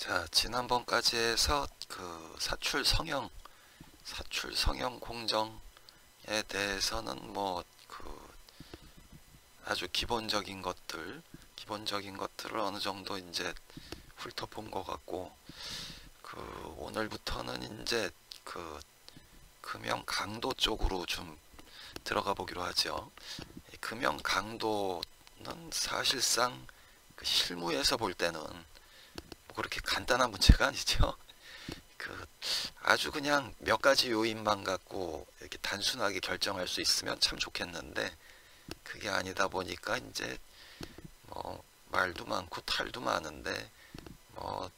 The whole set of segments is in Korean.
자, 지난번까지 해서 그 사출 성형 공정에 대해서는 뭐 그 아주 기본적인 것들을 어느 정도 이제 훑어본 것 같고, 그 오늘부터는 이제 그 금형 강도 쪽으로 좀 들어가 보기로 하죠. 이 금형 강도는 사실상 그 실무에서 볼 때는 뭐 그렇게 간단한 문제가 아니죠. 그 아주 그냥 몇 가지 요인만 갖고 이렇게 단순하게 결정할 수 있으면 참 좋겠는데, 그게 아니다 보니까 이제 뭐 말도 많고 탈도 많은데, 뭐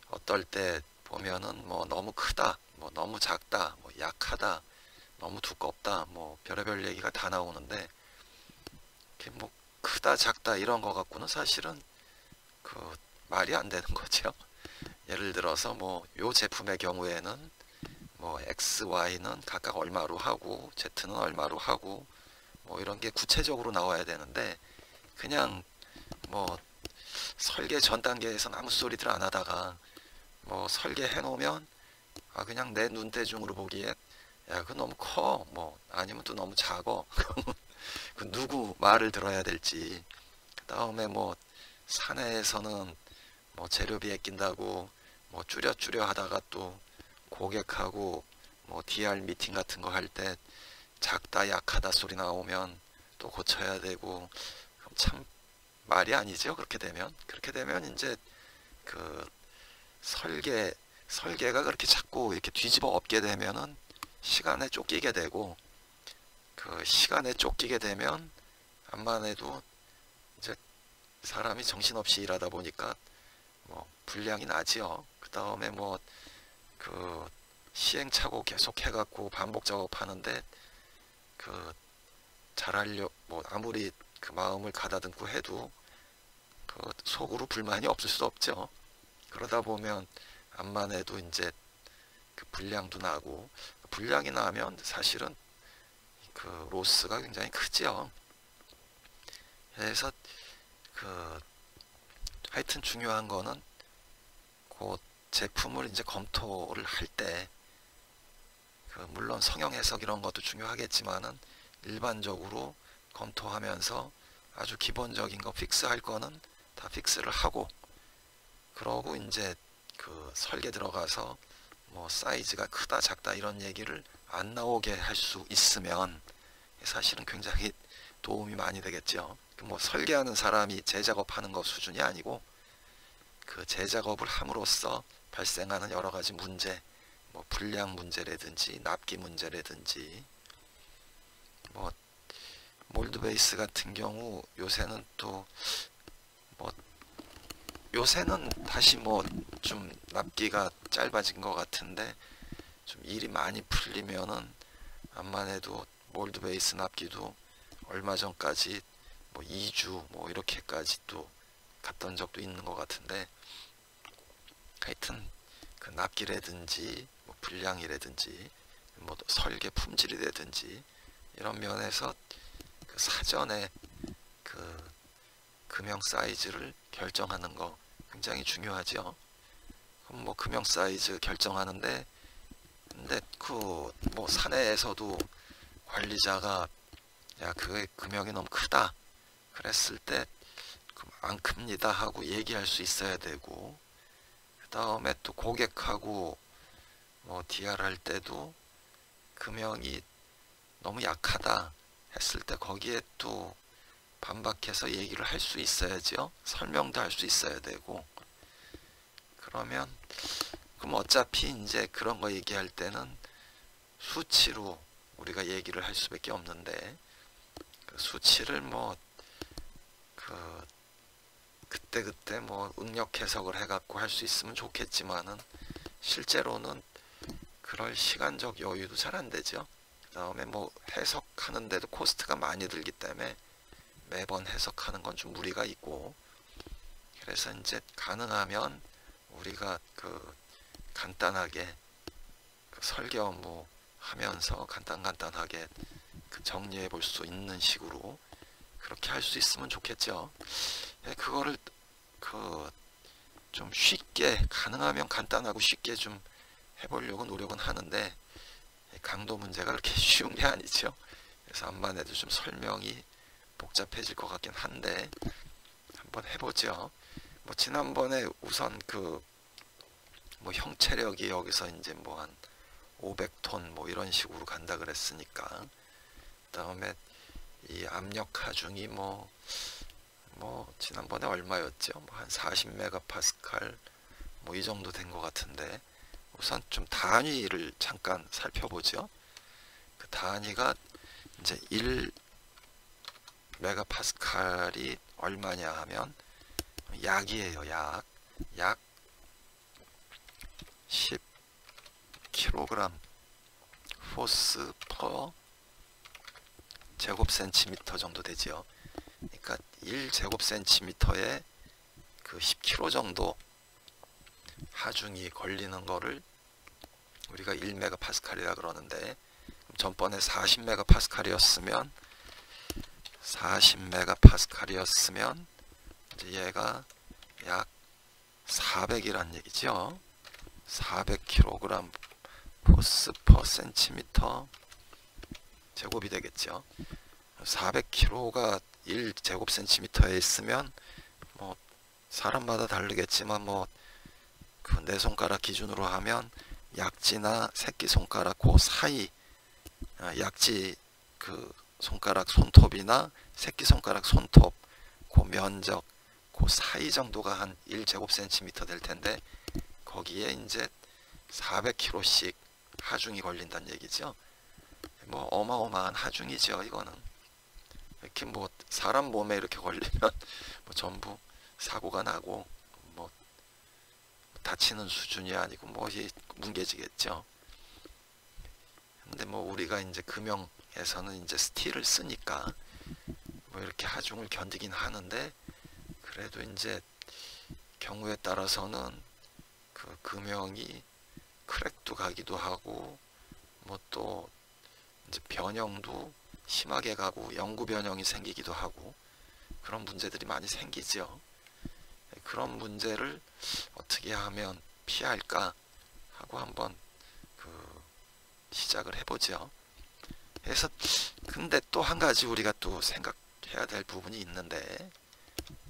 어떨 때 보면은 뭐 너무 크다, 뭐 너무 작다, 뭐 약하다, 너무 두껍다, 뭐 별의별 얘기가 다 나오는데, 이렇게 뭐 크다 작다 이런 거 갖고는 사실은 그 말이 안 되는 거죠. 예를 들어서 뭐 요 제품의 경우에는 뭐 X, Y는 각각 얼마로 하고 Z는 얼마로 하고 뭐 이런 게 구체적으로 나와야 되는데, 그냥 뭐 설계 전 단계에서는 아무 소리들 안 하다가 뭐 설계해 놓으면 그냥 내 눈대중으로 보기에 야 그거 너무 커, 뭐 아니면 또 너무 작어. 그 누구 말을 들어야 될지. 그 다음에 뭐 사내에서는 뭐 재료비에 낀다고 뭐 줄여 하다가 또 고객하고 뭐 DR 미팅 같은 거 할 때 작다 약하다 소리 나오면 또 고쳐야 되고, 그럼 참 말이 아니죠. 그렇게 되면 이제 그 설계가 그렇게 자꾸 이렇게 뒤집어 엎게 되면은 시간에 쫓기게 되고, 그 시간에 쫓기게 되면 암만 해도 이제 사람이 정신없이 일하다 보니까 뭐 불량이 나지요. 그 다음에 뭐 그 시행착오 계속 해갖고 반복 작업하는데, 그 잘하려 뭐 아무리 그 마음을 가다듬고 해도 그 속으로 불만이 없을 수 없죠. 그러다 보면 암만 해도 이제 그 불량도 나고, 불량이 나면 사실은 그 로스가 굉장히 크지요. 그래서 그 하여튼 중요한 거는 그 제품을 이제 검토를 할 때, 그 물론 성형 해석 이런 것도 중요하겠지만은 일반적으로 검토하면서 아주 기본적인 거 픽스할 거는 다 픽스를 하고, 그러고 이제 그 설계 들어가서 뭐 사이즈가 크다 작다 이런 얘기를 안 나오게 할 수 있으면 사실은 굉장히 도움이 많이 되겠죠. 뭐 설계하는 사람이 재작업하는 거 수준이 아니고, 그 재작업을 함으로써 발생하는 여러 가지 문제, 뭐 불량 문제라든지 납기 문제라든지, 뭐 몰드 베이스 같은 경우 요새는 또 뭐 요새는 다시 뭐 좀 납기가 짧아진 것 같은데, 좀 일이 많이 풀리면은 암만 해도 몰드 베이스 납기도 얼마 전까지 뭐 2주 뭐 이렇게까지 또 갔던 적도 있는 것 같은데, 하여튼 그 납기라든지 뭐 불량이라든지 뭐 설계 품질이라든지 이런 면에서 그 사전에 그 금형 사이즈를 결정하는 거 굉장히 중요하죠. 그럼 뭐 금형 사이즈 결정하는데, 근데 그 뭐 사내에서도 관리자가 야 그 금형이 너무 크다 그랬을 때 안 큽니다 하고 얘기할 수 있어야 되고, 그 다음에 또 고객하고 뭐 DR 할 때도 금형이 너무 약하다 했을 때 거기에 또 반박해서 얘기를 할 수 있어야죠. 설명도 할 수 있어야 되고. 그러면 그럼 어차피 이제 그런 거 얘기할 때는 수치로 우리가 얘기를 할 수밖에 없는데, 그 수치를 뭐 그 그때 뭐 응력 해석을 해갖고 할 수 있으면 좋겠지만은 실제로는 그럴 시간적 여유도 잘 안 되죠. 그 다음에 뭐 해석하는데도 코스트가 많이 들기 때문에 매번 해석하는 건 좀 무리가 있고, 그래서 이제 가능하면 우리가 그 간단하게 그 설계 업무 하면서 간단하게 그 정리해 볼 수 있는 식으로 그렇게 할 수 있으면 좋겠죠. 그거를 그 좀 쉽게, 가능하면 간단하고 쉽게 좀 해보려고 노력은 하는데 강도 문제가 그렇게 쉬운 게 아니죠. 그래서 암만 해도 좀 설명이 복잡해질 것 같긴 한데 한번 해보죠. 뭐 지난번에 우선 그 뭐 형체력이 여기서 이제 뭐 한 500톤 뭐 이런 식으로 간다 그랬으니까, 그다음에 이 압력 하중이 뭐 지난번에 얼마였죠? 뭐 한 40메가파스칼 뭐 이 정도 된 것 같은데, 우선 좀 단위를 잠깐 살펴보죠. 그 단위가 이제 1메가파스칼이 얼마냐 하면 약이에요. 약 10kg 포스 퍼 제곱센티미터 정도 되죠. 그러니까 1제곱센티미터에 그 10kg 정도 하중이 걸리는 거를 우리가 1메가파스칼이라 그러는데, 전번에 40메가파스칼이었으면 이제 얘가 약 400이란 얘기죠. 400kg 포스 퍼 센티미터 제곱이 되겠죠. 400kg가 1제곱센티미터에 있으면 뭐 사람마다 다르겠지만 뭐 그 네 손가락 기준으로 하면 약지나 새끼손가락 그 사이, 약지 그 손가락 손톱이나 새끼손가락 손톱 그 면적 그 사이 정도가 한 1제곱센티미터 될 텐데, 거기에 이제 400kg씩 하중이 걸린다는 얘기죠. 뭐 어마어마한 하중이죠. 이거는 이렇게 뭐 사람 몸에 이렇게 걸리면 뭐 전부 사고가 나고 뭐 다치는 수준이 아니고 뭐 뭉개지겠죠. 근데 뭐 우리가 이제 금형에서는 이제 스틸을 쓰니까 뭐 이렇게 하중을 견디긴 하는데, 그래도 이제 경우에 따라서는 그 금형이 크랙도 가기도 하고 뭐 또 이제 변형도 심하게 가고 영구 변형이 생기기도 하고 그런 문제들이 많이 생기죠. 그런 문제를 어떻게 하면 피할까 하고 한번 그 시작을 해보죠. 그래서 근데 또 한 가지 우리가 또 생각해야 될 부분이 있는데,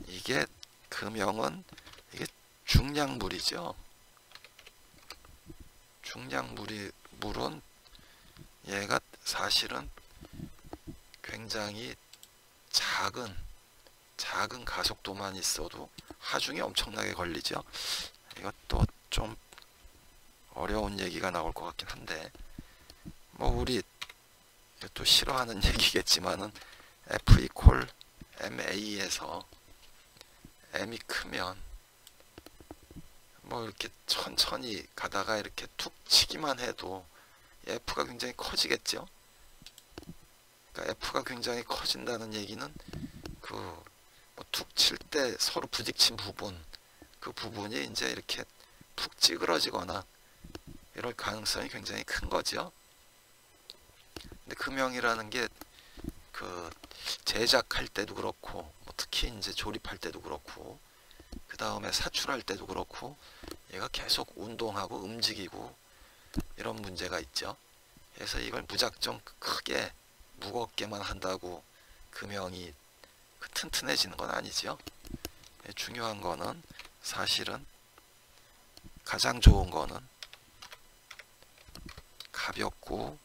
이게 금형은 이게 중량물이죠. 물은 얘가 사실은 굉장히 작은 가속도만 있어도 하중이 엄청나게 걸리죠. 이것도 좀 어려운 얘기가 나올 것 같긴 한데, 뭐 우리 또 싫어하는 얘기겠지만은 F 이퀄 MA에서 M이 크면 뭐 이렇게 천천히 가다가 이렇게 툭 치기만 해도 F가 굉장히 커지겠죠. 그러니까 F가 굉장히 커진다는 얘기는 그 뭐 툭 칠 때 서로 부딪힌 부분, 그 부분이 이제 이렇게 푹 찌그러지거나 이럴 가능성이 굉장히 큰 거죠. 근데 금형이라는 게 그 제작할 때도 그렇고 뭐 특히 이제 조립할 때도 그렇고 그 다음에 사출할 때도 그렇고 얘가 계속 운동하고 움직이고 이런 문제가 있죠. 그래서 이걸 무작정 크게 무겁게만 한다고 금형이 튼튼해지는 건 아니죠. 중요한 거는 사실은 가장 좋은 거는 가볍고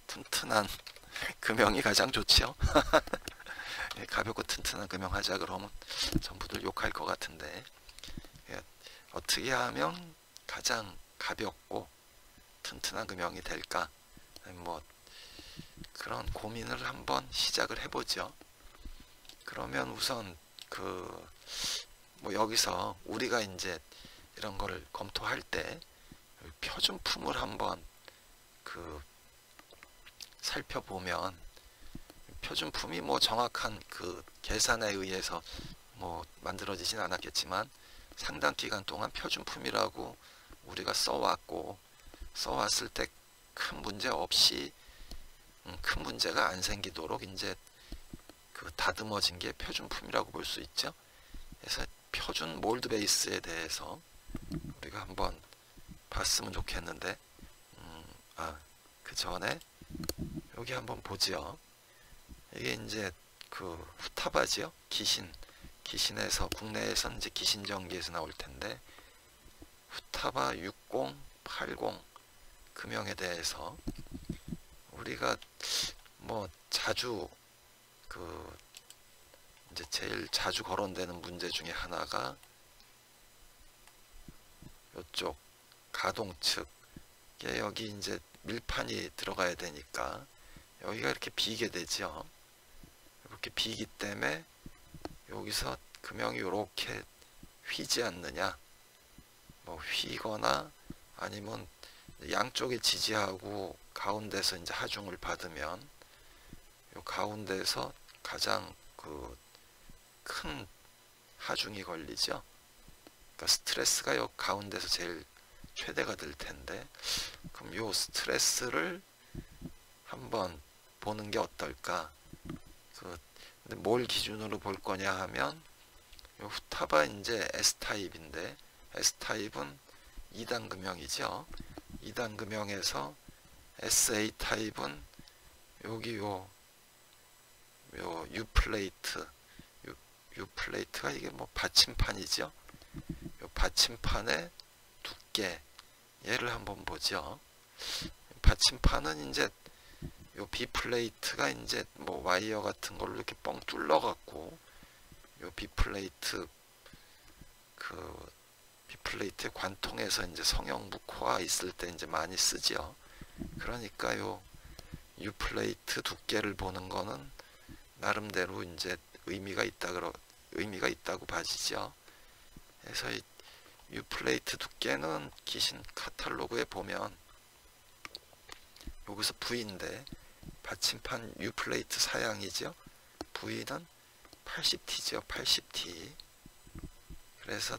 튼튼한 금형이 가장 좋죠. 가볍고 튼튼한 금형 하자 그러면 전부들 욕할 것 같은데, 어떻게 하면 가장 가볍고 튼튼한 금형이 될까, 뭐 그런 고민을 한번 시작을 해보죠. 그러면 우선 그 뭐 여기서 우리가 이제 이런 거를 검토할 때 표준품을 한번 그 살펴보면, 표준품이 뭐 정확한 그 계산에 의해서 뭐 만들어지진 않았겠지만 상당 기간 동안 표준품이라고 우리가 써왔을 때 큰 문제 없이 큰 문제가 안 생기도록 이제 그 다듬어진 게 표준품이라고 볼 수 있죠. 그래서 표준 몰드 베이스에 대해서 우리가 한번 봤으면 좋겠는데, 그 전에 여기 한번 보죠. 이게 이제 그 후타바지요. 기신에서 국내에서는 이제 기신전기에서 나올 텐데, 후타바 60, 80 금형에 대해서 우리가 뭐 자주 그 이제 제일 자주 거론되는 문제 중에 하나가 이쪽 가동 측, 여기 이제 밀판이 들어가야 되니까 여기가 이렇게 비게 되죠. 이렇게 비기 때문에 여기서 금형이 이렇게 휘지 않느냐, 뭐 휘거나 아니면 양쪽에 지지하고 가운데서 이제 하중을 받으면 요 가운데서 가장 그 큰 하중이 걸리죠. 그러니까 스트레스가 요 가운데서 제일 최대가 될 텐데, 그럼 요 스트레스를 한번 보는 게 어떨까? 근데 뭘 기준으로 볼 거냐 하면, 요 후타바 이제 S타입인데, S타입은 2단 금형이죠. 2단 금형에서 SA 타입은 여기 요 U 플레이트가 이게 뭐 받침판이죠. 요 받침판의 두께, 얘를 한번 보죠. 받침판은 이제 요 B 플레이트가 이제 뭐 와이어 같은 걸로 이렇게 뻥 뚫려 갖고, 요 B 플레이트 B 플레이트의 관통에서 이제 성형 묵화가 있을 때 이제 많이 쓰죠. 그러니까 요 U 플레이트 두께를 보는 거는 나름대로 이제 의미가 있다고 봐지죠. 그래서 이 U 플레이트 두께는 기신 카탈로그에 보면 여기서 V인데 받침판 U 플레이트 사양이죠. V는 80T죠. 80T. 그래서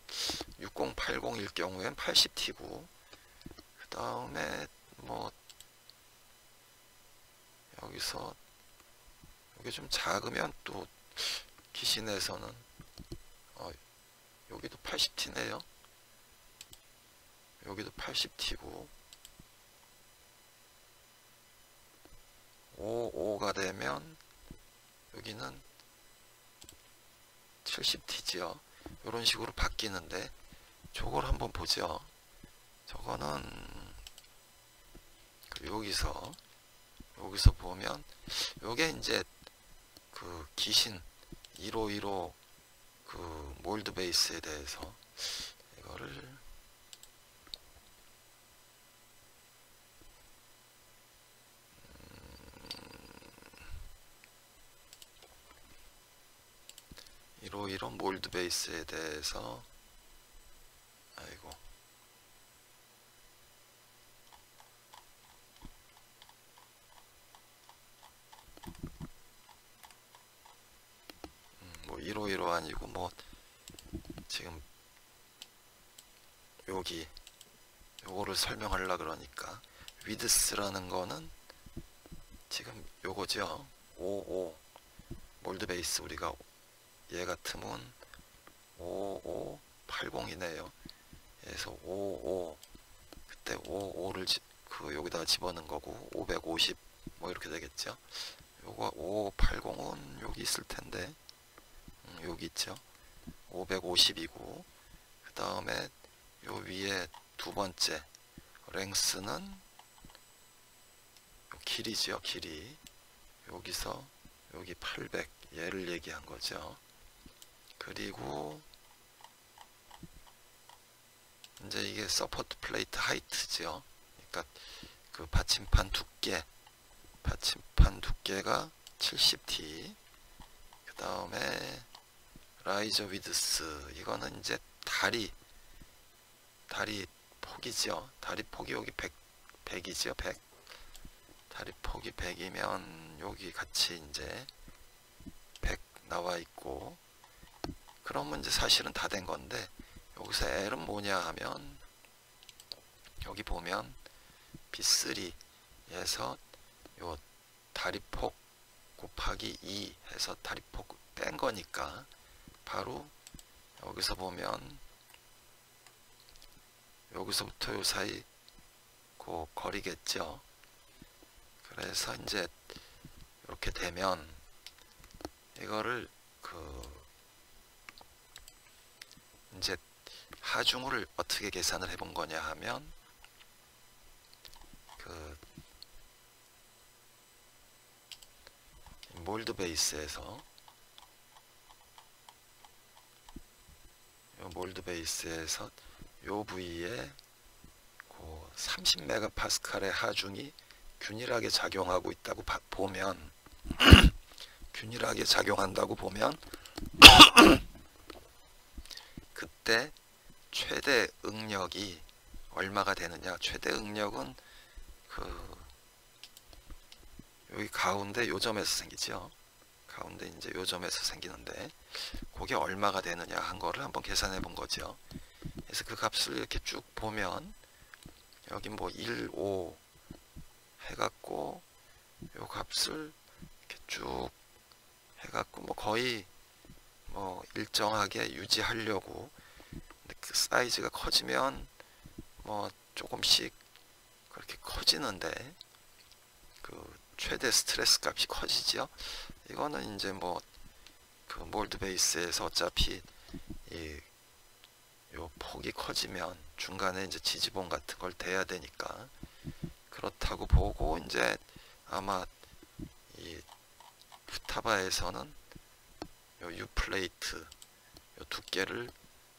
6080일 경우엔 80T고, 그 다음에 뭐 여기서 이게 좀 작으면 또 기신에서는 여기도 80T네요. 여기도 80T고 55가 되면 여기는 70T죠. 이런 식으로 바뀌는데, 저걸 한번 보죠. 저거는 여기서 보면 요게 이제 그 기신 1515 그 몰드 베이스에 대해서 이거를 이런 몰드 베이스에 대해서, 아이고, 뭐 1515 아니고 뭐 지금 요거를 설명하려 그러니까, 위드스라는 거는 지금 요거죠. 55 몰드 베이스, 우리가 얘 같으면 5580이네요. 그래서 55, 그때 55를 여기다가 집어넣은 거고, 550 뭐 이렇게 되겠죠. 요거 5580은 여기 있을 텐데, 여기 있죠. 550이고, 그 다음에 요 위에 두 번째 랭스는 요 길이죠. 길이 여기서 여기 800, 얘를 얘기한 거죠. 그리고 이제 이게 서포트 플레이트 하이트죠. 그러니까 그 받침판 두께가 70T. 그 다음에 라이저 위드스, 이거는 이제 다리 폭이죠. 다리 폭이 여기 100이죠. 100. 다리 폭이 100이면 여기 같이 이제 100 나와 있고, 그러면 이제 사실은 다 된 건데, 여기서 L은 뭐냐 하면 여기 보면 B3에서 요 다리폭 곱하기 2 해서 다리폭 뺀 거니까 바로 여기서 보면 여기서부터 요 사이 그 거리겠죠. 그래서 이제 이렇게 되면 이거를 이제 하중을 어떻게 계산을 해본 거냐 하면 몰드 베이스에서 요 부위에 30메가파스칼의 하중이 균일하게 작용하고 있다고 보면 균일하게 작용한다고 보면 그때 최대 응력이 얼마가 되느냐. 최대 응력은 여기 가운데 요 점에서 생기죠. 가운데 이제 요 점에서 생기는데 그게 얼마가 되느냐 한 거를 한번 계산해 본 거죠. 그래서 그 값을 이렇게 쭉 보면 여기 뭐 1, 5 해갖고 요 값을 이렇게 쭉 해갖고 뭐 거의 뭐 일정하게 유지하려고. 근데 그 사이즈가 커지면 뭐 조금씩 그렇게 커지는데 그 최대 스트레스 값이 커지죠. 이거는 이제 뭐 그 몰드 베이스에서 어차피 요 폭이 커지면 중간에 이제 지지봉 같은 걸 대야 되니까 그렇다고 보고 이제 아마 이 푸타바에서는 요 U 플레이트 요 두께를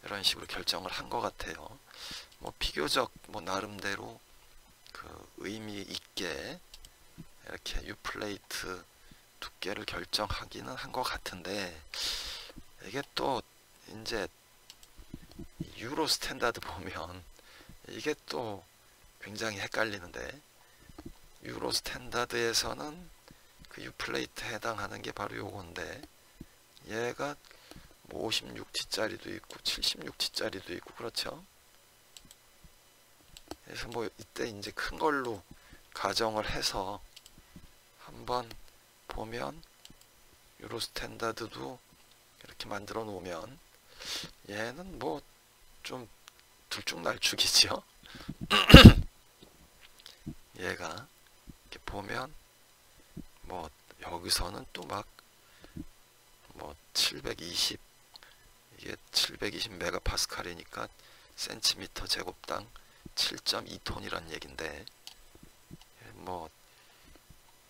이런 식으로 결정을 한 것 같아요. 뭐 비교적 뭐 나름대로 그 의미 있게 이렇게 U 플레이트 두께를 결정하기는 한 것 같은데 이게 또 이제 유로 스탠다드 보면 이게 또 굉장히 헷갈리는데 유로 스탠다드에서는 그 U 플레이트에 해당하는 게 바로 요건데 얘가 뭐 56T짜리도 있고 76T짜리도 있고 그렇죠. 그래서 뭐 이때 이제 큰 걸로 가정을 해서 한번 보면 유로 스탠다드도 이렇게 만들어 놓으면 얘는 뭐 좀 들쭉날쭉이죠. 얘가 이렇게 보면 뭐 여기서는 또 막 뭐 720 이게 720 메가파스칼이니까 센티미터 제곱당 7.2톤이란 얘긴데 뭐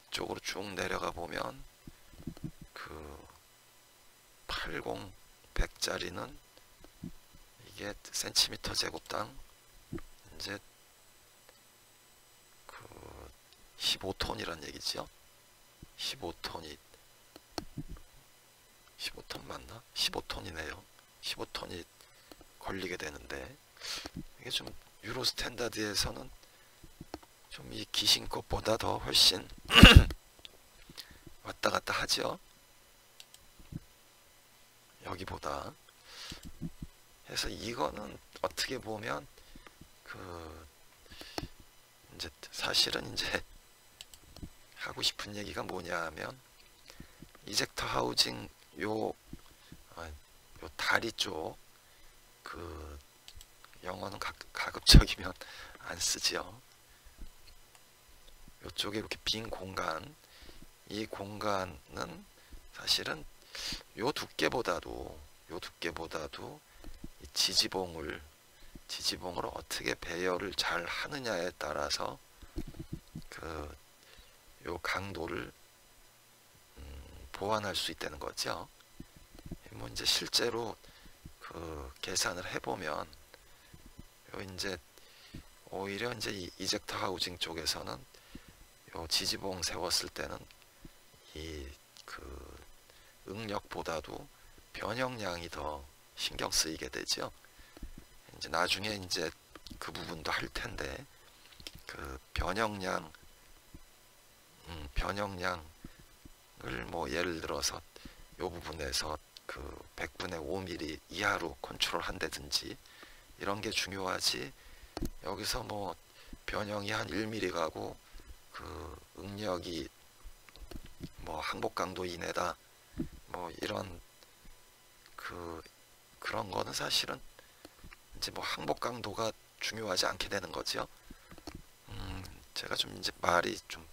쪽으로 쭉 내려가 보면 그 80, 100짜리는 이게 센티미터 제곱당 이제 그 15톤이란 얘기죠. 15톤이 15톤 맞나? 15톤이네요. 15톤이 걸리게 되는데 이게 좀 유로 스탠다드에서는 좀 이 기신 것보다 더 훨씬 왔다 갔다 하죠. 여기보다. 그래서 이거는 어떻게 보면 그 이제 사실은 이제 하고 싶은 얘기가 뭐냐 하면 이젝터 하우징 요 다리 쪽 그 영어는 가급적이면 안 쓰지요. 요쪽에 이렇게 빈 공간, 이 공간은 사실은 요 두께보다도 이 지지봉을 어떻게 배열을 잘 하느냐에 따라서 그 요 강도를 보완할 수 있다는 거죠. 뭐 이제 실제로 그 계산을 해보면 요 이제 오히려 이제 이 이젝터 하우징 쪽에서는 요 지지봉 세웠을 때는 이 그 응력보다도 변형량이 더 신경 쓰이게 되죠. 이제 나중에 이제 그 부분도 할 텐데 그 변형량을 뭐 예를 들어서 요 부분에서 그 100분의 5mm 이하로 컨트롤 한다든지 이런 게 중요하지. 여기서 뭐 변형이 한 1mm 가고 그 응력이 뭐 항복 강도 이내다 뭐 이런 그 그런 거는 사실은 이제 뭐 항복 강도가 중요하지 않게 되는 거죠. 제가 좀 이제 말이 좀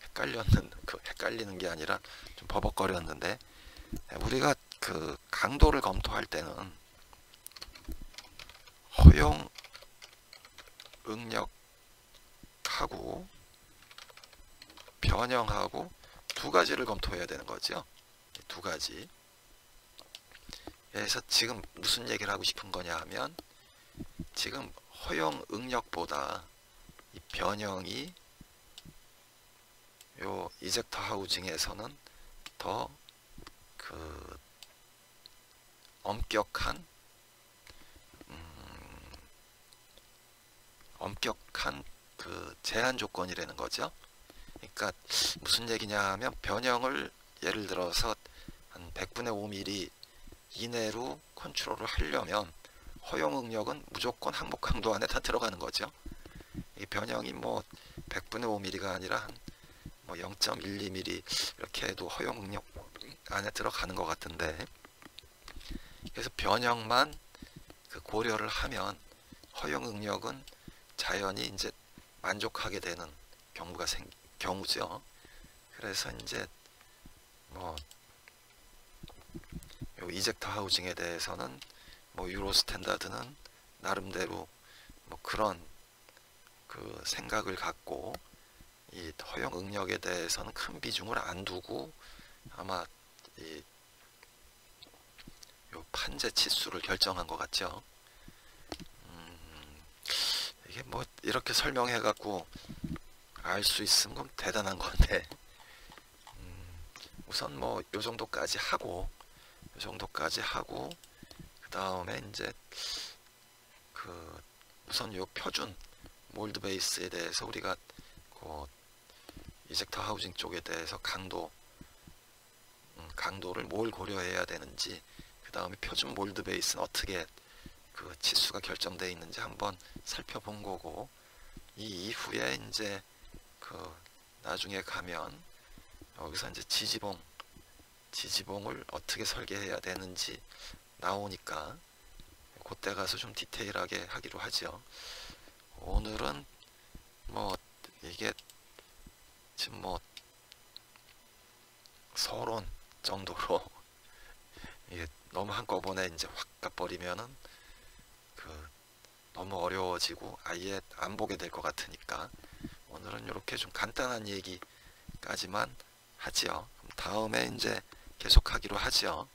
헷갈리는 게 아니라 좀 버벅거렸는데, 우리가 그 강도를 검토할 때는 허용 응력하고 변형하고 두 가지를 검토해야 되는 거죠. 두 가지. 그래서 지금 무슨 얘기를 하고 싶은 거냐 하면, 지금 허용 응력보다 이 변형이 요 이젝터 하우징에서는 더 그 엄격한 그 제한 조건이라는 거죠. 그러니까 무슨 얘기냐 하면, 변형을 예를 들어서 한 100분의 5mm 이내로 컨트롤을 하려면 허용 응력은 무조건 항복 강도 안에 다 들어가는 거죠. 이 변형이 뭐 100분의 5mm가 아니라 한 뭐 0.12mm 이렇게 해도 허용 응력 안에 들어가는 것 같은데, 그래서 변형만 그 고려를 하면 허용 응력은 자연히 이제 만족하게 되는 경우죠. 그래서 이제 뭐 요 이젝터 하우징에 대해서는 뭐 유로 스탠다드는 나름대로 뭐 그런 그 생각을 갖고 이 허용 응력에 대해서는 큰 비중을 안 두고 아마 이 요 판재 치수를 결정한 것 같죠. 이게 뭐 이렇게 설명해 갖고 알 수 있으면 대단한 건데, 우선 뭐 요 정도까지 하고 그 다음에 이제 그 우선 요 표준 몰드 베이스에 대해서 우리가 그 이젝터 하우징 쪽에 대해서 강도를 뭘 고려해야 되는지, 그 다음에 표준 몰드 베이스는 어떻게 그 치수가 결정되어 있는지 한번 살펴본 거고, 이 이후에 이제 그 나중에 가면 여기서 이제 지지봉을 어떻게 설계해야 되는지 나오니까 그때 가서 좀 디테일하게 하기로 하죠. 오늘은 뭐 이게 지금 뭐 서론 정도로 이게 너무 한꺼번에 이제 확 가버리면은 그 너무 어려워지고 아예 안 보게 될 것 같으니까 오늘은 이렇게 좀 간단한 얘기까지만 하지요. 다음에 이제 계속하기로 하죠.